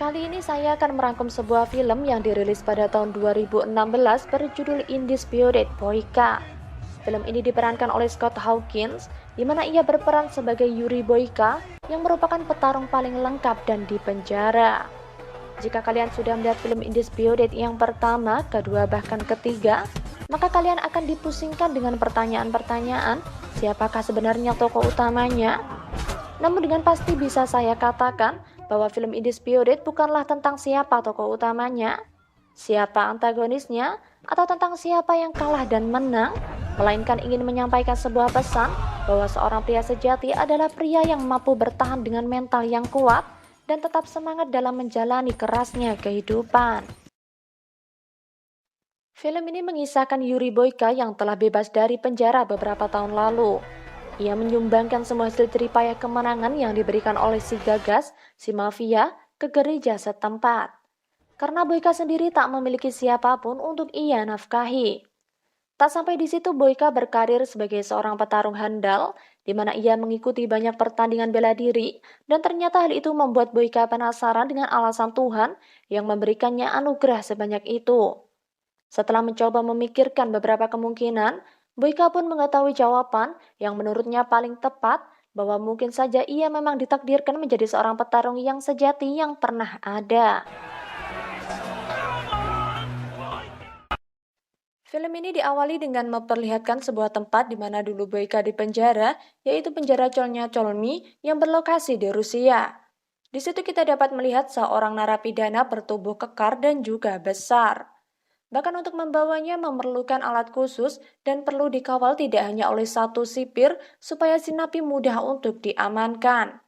Kali ini saya akan merangkum sebuah film yang dirilis pada tahun 2016 berjudul Undisputed Boyka. Film ini diperankan oleh Scott Hawkins, di mana ia berperan sebagai Yuri Boyka yang merupakan petarung paling lengkap dan dipenjara. Jika kalian sudah melihat film Undisputed yang pertama, kedua, bahkan ketiga, maka kalian akan dipusingkan dengan pertanyaan-pertanyaan, siapakah sebenarnya tokoh utamanya? Namun dengan pasti bisa saya katakan bahwa film Undisputed bukanlah tentang siapa tokoh utamanya, siapa antagonisnya, atau tentang siapa yang kalah dan menang, melainkan ingin menyampaikan sebuah pesan bahwa seorang pria sejati adalah pria yang mampu bertahan dengan mental yang kuat dan tetap semangat dalam menjalani kerasnya kehidupan. Film ini mengisahkan Yuri Boyka yang telah bebas dari penjara beberapa tahun lalu. Ia menyumbangkan semua hasil jeripaya kemenangan yang diberikan oleh si gagas, si mafia, ke gereja setempat. Karena Boyka sendiri tak memiliki siapapun untuk ia nafkahi. Tak sampai di situ, Boyka berkarir sebagai seorang petarung handal, di mana ia mengikuti banyak pertandingan bela diri, dan ternyata hal itu membuat Boyka penasaran dengan alasan Tuhan yang memberikannya anugerah sebanyak itu. Setelah mencoba memikirkan beberapa kemungkinan, Boyka pun mengetahui jawaban yang menurutnya paling tepat bahwa mungkin saja ia memang ditakdirkan menjadi seorang petarung yang sejati yang pernah ada. Film ini diawali dengan memperlihatkan sebuah tempat di mana dulu Boyka dipenjara, yaitu penjara Cholnya Cholmy yang berlokasi di Rusia. Di situ kita dapat melihat seorang narapidana bertubuh kekar dan juga besar. Bahkan untuk membawanya memerlukan alat khusus dan perlu dikawal tidak hanya oleh satu sipir supaya si napi mudah untuk diamankan.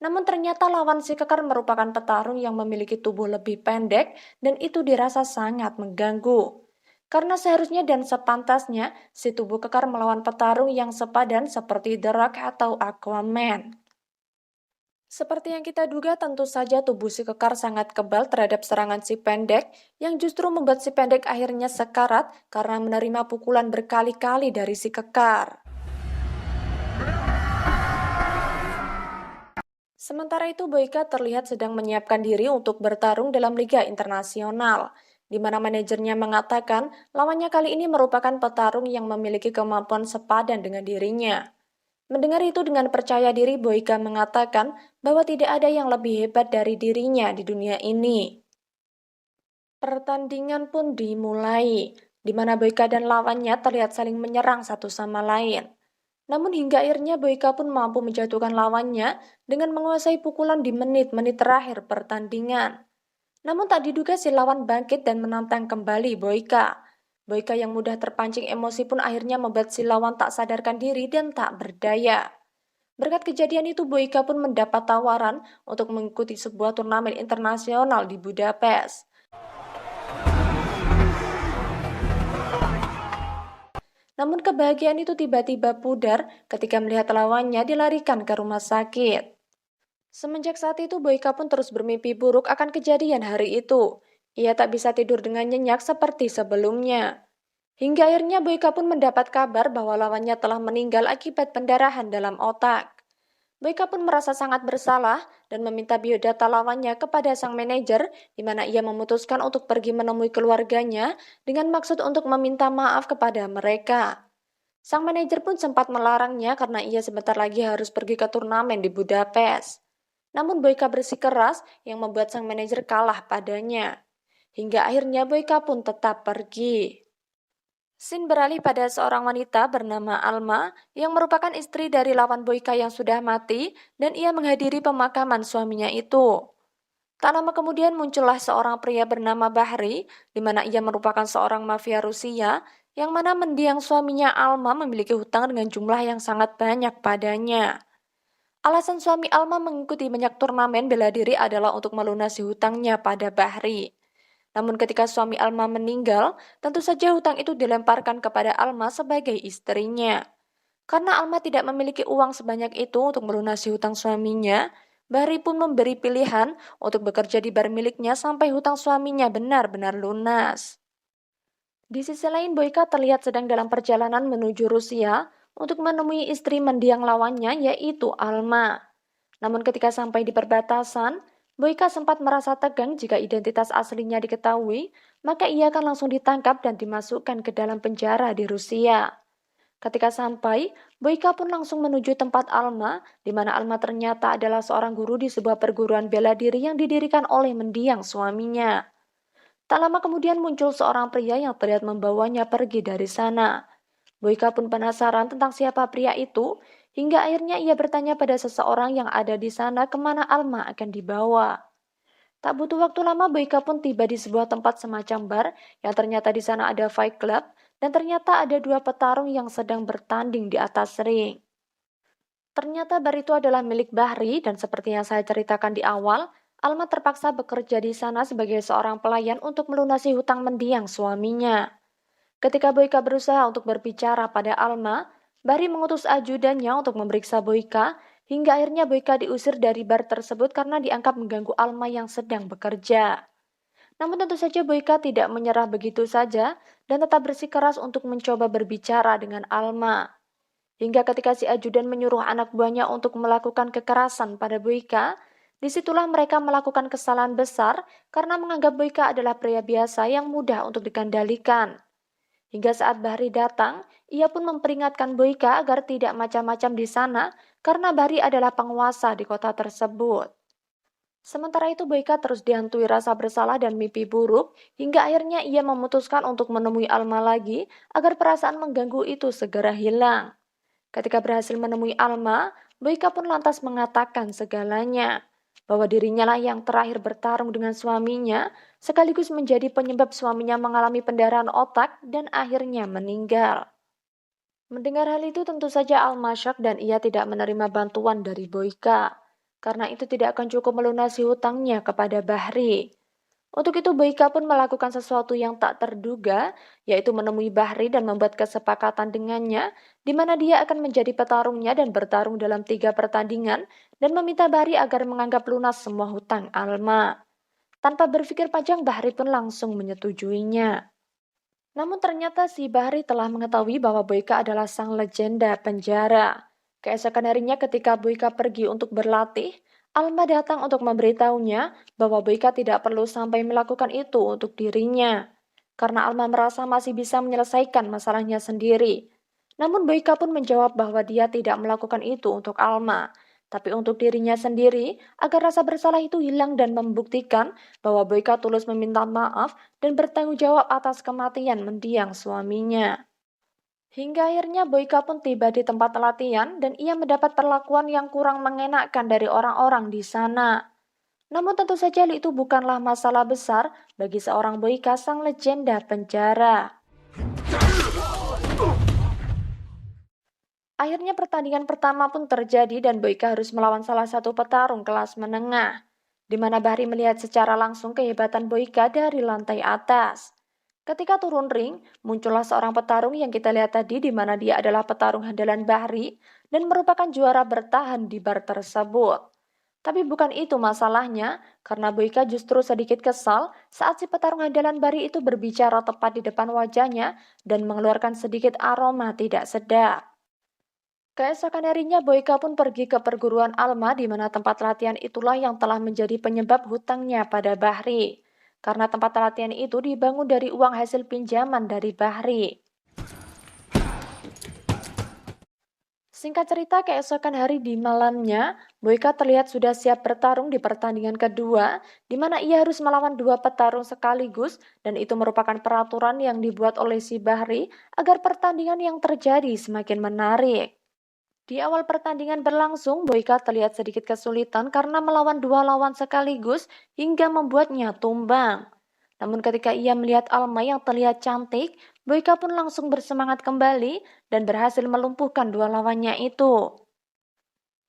Namun ternyata lawan si kekar merupakan petarung yang memiliki tubuh lebih pendek dan itu dirasa sangat mengganggu. Karena seharusnya dan sepantasnya si tubuh kekar melawan petarung yang sepadan seperti The Rock atau Aquaman. Seperti yang kita duga, tentu saja tubuh si kekar sangat kebal terhadap serangan si pendek, yang justru membuat si pendek akhirnya sekarat karena menerima pukulan berkali-kali dari si kekar. Sementara itu, Boyka terlihat sedang menyiapkan diri untuk bertarung dalam Liga Internasional, di mana manajernya mengatakan lawannya kali ini merupakan petarung yang memiliki kemampuan sepadan dengan dirinya. Mendengar itu dengan percaya diri, Boyka mengatakan bahwa tidak ada yang lebih hebat dari dirinya di dunia ini. Pertandingan pun dimulai, di mana Boyka dan lawannya terlihat saling menyerang satu sama lain. Namun hingga akhirnya Boyka pun mampu menjatuhkan lawannya dengan menguasai pukulan di menit-menit terakhir pertandingan. Namun tak diduga si lawan bangkit dan menantang kembali Boyka. Boyka yang mudah terpancing emosi pun akhirnya membuat si lawan tak sadarkan diri dan tak berdaya. Berkat kejadian itu, Boyka pun mendapat tawaran untuk mengikuti sebuah turnamen internasional di Budapest. Namun kebahagiaan itu tiba-tiba pudar ketika melihat lawannya dilarikan ke rumah sakit. Semenjak saat itu, Boyka pun terus bermimpi buruk akan kejadian hari itu. Ia tak bisa tidur dengan nyenyak seperti sebelumnya. Hingga akhirnya Boyka pun mendapat kabar bahwa lawannya telah meninggal akibat pendarahan dalam otak. Boyka pun merasa sangat bersalah dan meminta biodata lawannya kepada sang manajer, di mana ia memutuskan untuk pergi menemui keluarganya dengan maksud untuk meminta maaf kepada mereka. Sang manajer pun sempat melarangnya karena ia sebentar lagi harus pergi ke turnamen di Budapest. Namun Boyka bersikeras yang membuat sang manajer kalah padanya. Hingga akhirnya Boyka pun tetap pergi. Scene beralih pada seorang wanita bernama Alma yang merupakan istri dari lawan Boyka yang sudah mati dan ia menghadiri pemakaman suaminya itu. Tak lama kemudian muncullah seorang pria bernama Bahri, di mana ia merupakan seorang mafia Rusia yang mana mendiang suaminya Alma memiliki hutang dengan jumlah yang sangat banyak padanya. Alasan suami Alma mengikuti banyak turnamen bela diri adalah untuk melunasi hutangnya pada Bahri. Namun ketika suami Alma meninggal, tentu saja hutang itu dilemparkan kepada Alma sebagai istrinya. Karena Alma tidak memiliki uang sebanyak itu untuk melunasi hutang suaminya, Bahri pun memberi pilihan untuk bekerja di bar miliknya sampai hutang suaminya benar-benar lunas. Di sisi lain, Boyka terlihat sedang dalam perjalanan menuju Rusia untuk menemui istri mendiang lawannya yaitu Alma. Namun ketika sampai di perbatasan, Boyka sempat merasa tegang jika identitas aslinya diketahui, maka ia akan langsung ditangkap dan dimasukkan ke dalam penjara di Rusia. Ketika sampai, Boyka pun langsung menuju tempat Alma, di mana Alma ternyata adalah seorang guru di sebuah perguruan bela diri yang didirikan oleh mendiang suaminya. Tak lama kemudian muncul seorang pria yang terlihat membawanya pergi dari sana. Boyka pun penasaran tentang siapa pria itu, hingga akhirnya ia bertanya pada seseorang yang ada di sana kemana Alma akan dibawa. Tak butuh waktu lama, Boyka pun tiba di sebuah tempat semacam bar yang ternyata di sana ada fight club dan ternyata ada dua petarung yang sedang bertanding di atas ring. Ternyata bar itu adalah milik Bahri dan seperti yang saya ceritakan di awal, Alma terpaksa bekerja di sana sebagai seorang pelayan untuk melunasi hutang mendiang suaminya. Ketika Boyka berusaha untuk berbicara pada Alma, Bahri mengutus ajudannya untuk memeriksa Boyka, hingga akhirnya Boyka diusir dari bar tersebut karena dianggap mengganggu Alma yang sedang bekerja. Namun tentu saja Boyka tidak menyerah begitu saja dan tetap bersikeras untuk mencoba berbicara dengan Alma. Hingga ketika si ajudan menyuruh anak buahnya untuk melakukan kekerasan pada Boyka, disitulah mereka melakukan kesalahan besar karena menganggap Boyka adalah pria biasa yang mudah untuk dikendalikan. Hingga saat Bahri datang, ia pun memperingatkan Boyka agar tidak macam-macam di sana karena Bahri adalah penguasa di kota tersebut. Sementara itu Boyka terus dihantui rasa bersalah dan mimpi buruk hingga akhirnya ia memutuskan untuk menemui Alma lagi agar perasaan mengganggu itu segera hilang. Ketika berhasil menemui Alma, Boyka pun lantas mengatakan segalanya, bahwa dirinya lah yang terakhir bertarung dengan suaminya, sekaligus menjadi penyebab suaminya mengalami pendarahan otak dan akhirnya meninggal. Mendengar hal itu tentu saja Alma syok dan ia tidak menerima bantuan dari Boyka, karena itu tidak akan cukup melunasi hutangnya kepada Bahri. Untuk itu Boyka pun melakukan sesuatu yang tak terduga, yaitu menemui Bahri dan membuat kesepakatan dengannya, di mana dia akan menjadi petarungnya dan bertarung dalam 3 pertandingan, dan meminta Bahri agar menganggap lunas semua hutang Alma. Tanpa berpikir panjang, Bahri pun langsung menyetujuinya. Namun ternyata si Bahri telah mengetahui bahwa Boyka adalah sang legenda penjara. Keesokan harinya ketika Boyka pergi untuk berlatih, Alma datang untuk memberitahunya bahwa Boyka tidak perlu sampai melakukan itu untuk dirinya. Karena Alma merasa masih bisa menyelesaikan masalahnya sendiri. Namun Boyka pun menjawab bahwa dia tidak melakukan itu untuk Alma, tapi untuk dirinya sendiri agar rasa bersalah itu hilang dan membuktikan bahwa Boyka tulus meminta maaf dan bertanggung jawab atas kematian mendiang suaminya. Hingga akhirnya Boyka pun tiba di tempat latihan dan ia mendapat perlakuan yang kurang mengenakan dari orang-orang di sana. Namun tentu saja itu bukanlah masalah besar bagi seorang Boyka sang legenda penjara. Akhirnya pertandingan pertama pun terjadi dan Boyka harus melawan salah satu petarung kelas menengah, di mana Bahri melihat secara langsung kehebatan Boyka dari lantai atas. Ketika turun ring, muncullah seorang petarung yang kita lihat tadi di mana dia adalah petarung handalan Bahri dan merupakan juara bertahan di bar tersebut. Tapi bukan itu masalahnya, karena Boyka justru sedikit kesal saat si petarung handalan Bahri itu berbicara tepat di depan wajahnya dan mengeluarkan sedikit aroma tidak sedap. Keesokan harinya Boyka pun pergi ke perguruan Alma di mana tempat latihan itulah yang telah menjadi penyebab hutangnya pada Bahri. Karena tempat latihan itu dibangun dari uang hasil pinjaman dari Bahri. Singkat cerita, keesokan hari di malamnya, Boyka terlihat sudah siap bertarung di pertandingan kedua, di mana ia harus melawan 2 petarung sekaligus, dan itu merupakan peraturan yang dibuat oleh si Bahri agar pertandingan yang terjadi semakin menarik. Di awal pertandingan berlangsung, Boyka terlihat sedikit kesulitan karena melawan 2 lawan sekaligus hingga membuatnya tumbang. Namun ketika ia melihat Alma yang terlihat cantik, Boyka pun langsung bersemangat kembali dan berhasil melumpuhkan 2 lawannya itu.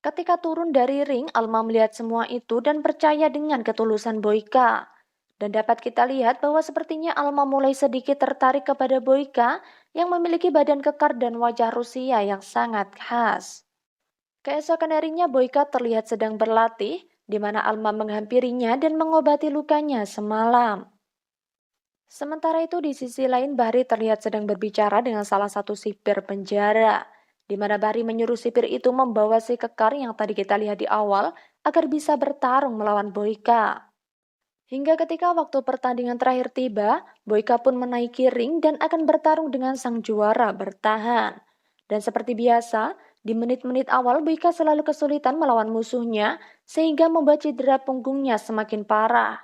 Ketika turun dari ring, Alma melihat semua itu dan percaya dengan ketulusan Boyka. Dan dapat kita lihat bahwa sepertinya Alma mulai sedikit tertarik kepada Boyka yang memiliki badan kekar dan wajah Rusia yang sangat khas. Keesokan harinya Boyka terlihat sedang berlatih, di mana Alma menghampirinya dan mengobati lukanya semalam. Sementara itu di sisi lain Bahri terlihat sedang berbicara dengan salah satu sipir penjara. di mana Bahri menyuruh sipir itu membawa si kekar yang tadi kita lihat di awal agar bisa bertarung melawan Boyka. Hingga ketika waktu pertandingan terakhir tiba, Boyka pun menaiki ring dan akan bertarung dengan sang juara bertahan. Dan seperti biasa, di menit-menit awal Boyka selalu kesulitan melawan musuhnya sehingga membuat cedera punggungnya semakin parah.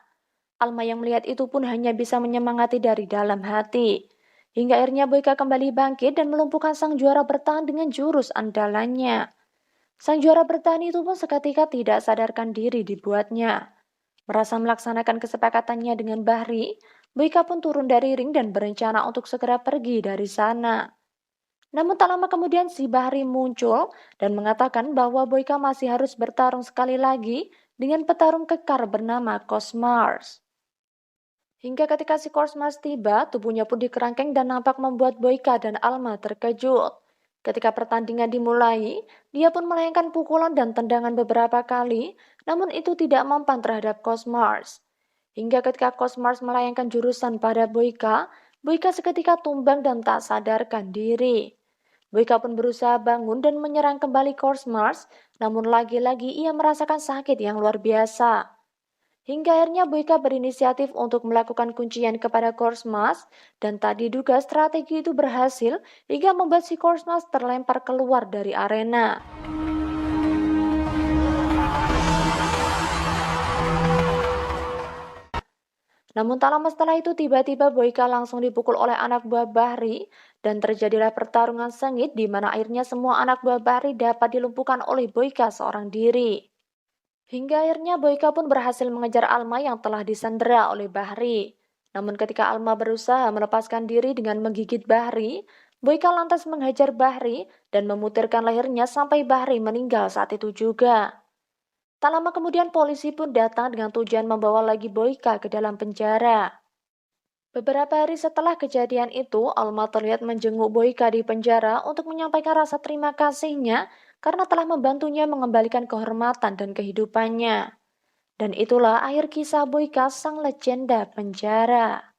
Alma yang melihat itu pun hanya bisa menyemangati dari dalam hati. Hingga akhirnya Boyka kembali bangkit dan melumpuhkan sang juara bertahan dengan jurus andalannya. Sang juara bertahan itu pun seketika tidak sadarkan diri dibuatnya. Merasa melaksanakan kesepakatannya dengan Bahri, Boyka pun turun dari ring dan berencana untuk segera pergi dari sana. Namun tak lama kemudian si Bahri muncul dan mengatakan bahwa Boyka masih harus bertarung sekali lagi dengan petarung kekar bernama Cosmars. Hingga ketika si Cosmars tiba, tubuhnya pun dikerangkeng dan nampak membuat Boyka dan Alma terkejut. Ketika pertandingan dimulai, dia pun melayangkan pukulan dan tendangan beberapa kali, namun itu tidak mempan terhadap Cosmars. Hingga ketika Cosmars melayangkan jurusan pada Boyka, Boyka seketika tumbang dan tak sadarkan diri. Boyka pun berusaha bangun dan menyerang kembali Cosmars, namun lagi-lagi ia merasakan sakit yang luar biasa. Hingga akhirnya Boyka berinisiatif untuk melakukan kuncian kepada Cosmars dan tak diduga strategi itu berhasil hingga membuat si Cosmars terlempar keluar dari arena. Namun tak lama setelah itu tiba-tiba Boyka langsung dipukul oleh anak buah Bahri dan terjadilah pertarungan sengit di mana akhirnya semua anak buah Bahri dapat dilumpuhkan oleh Boyka seorang diri. Hingga akhirnya Boyka pun berhasil mengejar Alma yang telah disandera oleh Bahri. Namun ketika Alma berusaha melepaskan diri dengan menggigit Bahri, Boyka lantas menghajar Bahri dan memutarkan lehernya sampai Bahri meninggal saat itu juga. Tak lama kemudian polisi pun datang dengan tujuan membawa lagi Boyka ke dalam penjara. Beberapa hari setelah kejadian itu, Alma terlihat menjenguk Boyka di penjara untuk menyampaikan rasa terima kasihnya karena telah membantunya mengembalikan kehormatan dan kehidupannya. Dan itulah akhir kisah Boyka sang legenda penjara.